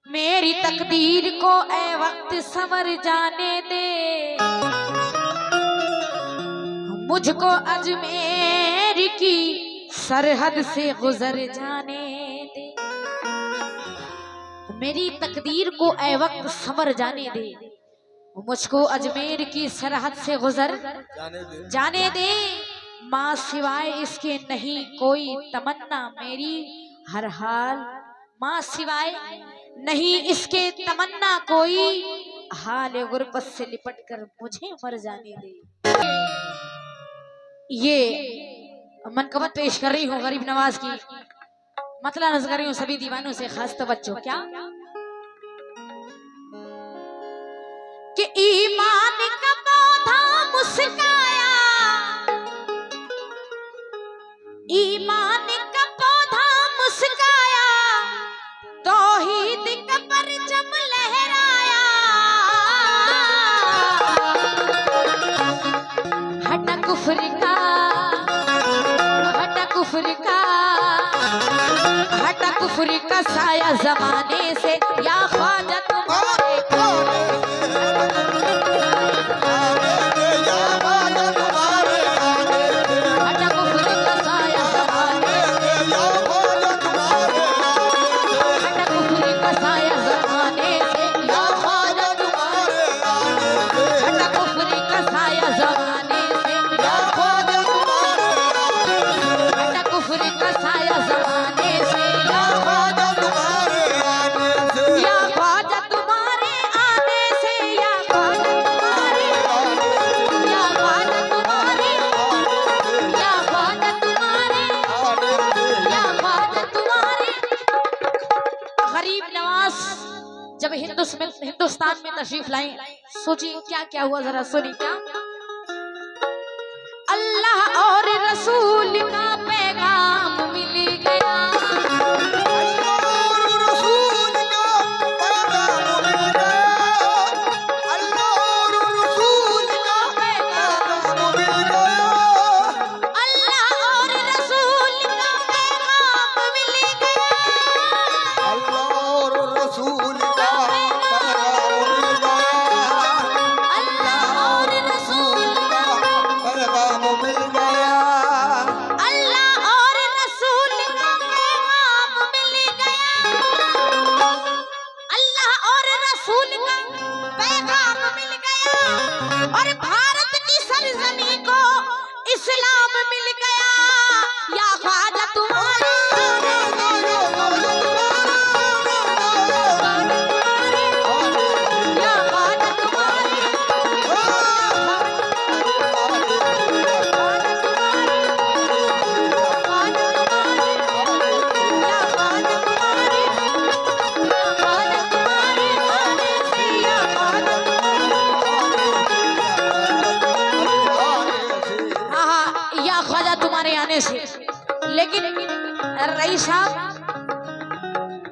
मेरी तकदीर को ए वक्त संवर जाने दे, मुझको अजमेर की सरहद से गुजर जाने दे। मेरी तकदीर को ए वक्त संवर जाने दे, मुझको अजमेर की सरहद से गुजर जाने दे। माँ सिवाय इसके नहीं कोई तमन्ना मेरी हर हाल, माँ सिवाय नहीं इसके तमन्ना कोई, हाल गुर्बत से लिपट कर मुझे मर जाने दे। ये मनकबत पेश कर रही हूँ गरीब नवाज की, मतलब नजर कर रही हूँ सभी दीवानों से, खास तवज्जो। क्या कि ईमान का पौधा मुस्काया, ईमान का पौधा मुस्काया, तौहीद का परचम लहराया। हटा कुफ्र का, हटा कुफ्र का, हटा कुफ्र का साया जमाने से, या ख्वाजा तुम्हारे जब हिंदुस्तान में तशरीफ लाई, सोचिए क्या क्या हुआ, जरा सुनिए। क्या अल्लाह और रसूल का पैगाम मिल गया, और भारत की सरजमी को इस्लाम मिल गया। या ख्वाजा तुम्हारे, या ख्वाजा तुम्हारे, से। लेकिन रईस साहब,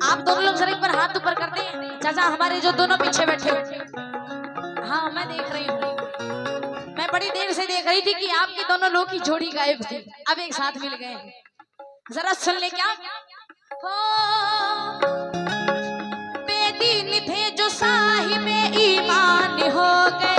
आप दोनों लोग जरा एक बार हाथ ऊपर करते हैं। चाचा हमारे जो दोनों पीछे बैठे हो, हाँ मैं देख रही हूँ, मैं बड़ी देर से देख रही थी कि आपके दोनों लोग की जोड़ी गायब थी, अब एक साथ मिल गए हैं। जरा सुन ले। क्या बेदीन थे जो साहिबे ईमान हो गए,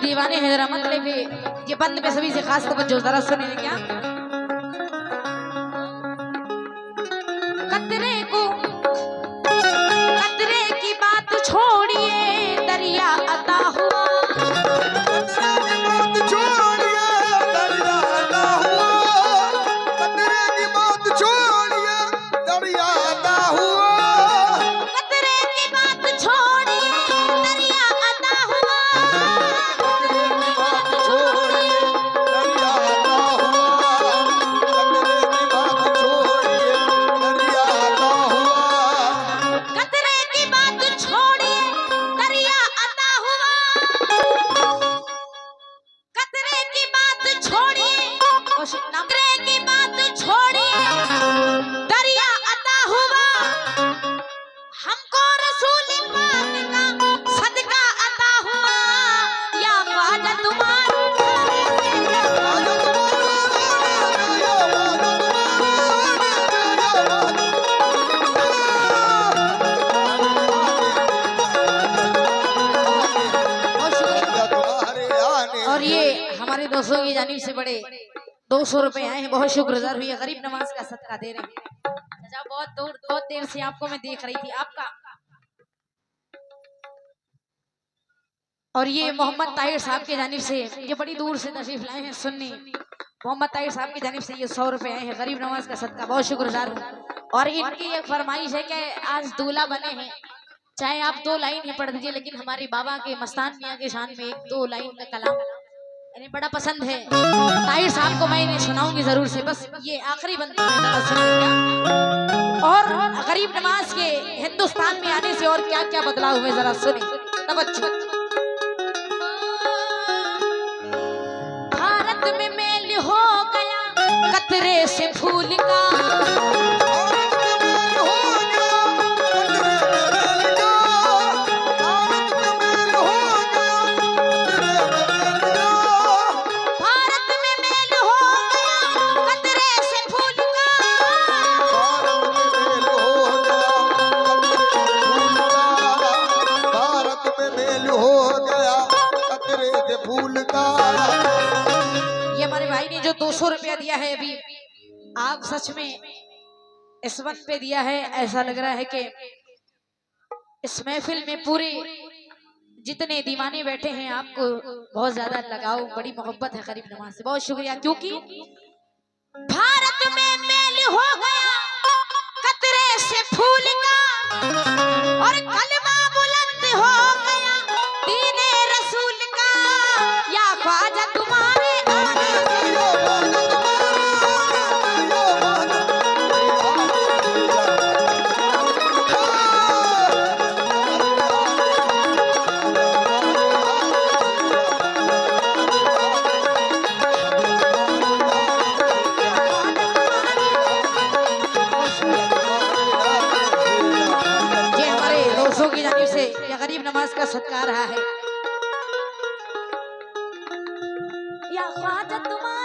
दीवाने हैं, जरा मतलब ये बंद पे सभी से खास तवज्जो, जरा सुनिए क्या। कतरे को कतरे की बात छोड़िए, दरिया अता हुआ। और ये हमारे दोस्तों की जानिब से बड़े 200 रुपए आए हैं, बहुत शुक्रगुजार हुई है, गरीब नवाज का सदका दे रहे हैं। चाचा बहुत देर से आपको मैं देख रही थी आपका। और ये मोहम्मद ताहिर साहब की जानिब से, ये बड़ी दूर से तशरीफ लाए हैं सुन्नी, मोहम्मद ताहिर साहब की जानिब से ये 100 रुपए आए हैं, गरीब नवाज का सदका, बहुत शुक्रगुजार हूँ। और इनकी एक फरमाइश है कि आज दूल्हा बने हैं, चाहे आप 2 लाइन ही पढ़ दीजिए, लेकिन हमारे बाबा के मस्तान मियाँ के शान में 1-2 लाइन का कलाम इन्हें बड़ा पसंद है। ताहिर साहब को मैं इन्हें सुनाऊंगी जरूर से, बस ये आखिरी बनती है। और गरीब नवाज के हिंदुस्तान में आने से और क्या क्या बदलाव हुए, जरा सुने तवज्जो। भारत में मेल हो गया कतरे से फूल का, ये हमारे भाई ने जो 200 रुपया दिया है अभी, आप सच में इस वक्त पे दिया है, ऐसा लग रहा है कि इस महफिल में पूरे जितने दीवाने बैठे हैं आपको बहुत ज्यादा लगाव, बड़ी मोहब्बत है गरीब नवाज से, बहुत शुक्रिया। क्योंकि भारत में मेल हो गया कतरे से फूल का, और कलमा बुलंद हो गया दीने रसूल का, या ख्वाजा तुम्हारे की जानिब से या गरीब नवाज का सत्कार रहा है। या ख्वाजा तुम्हारे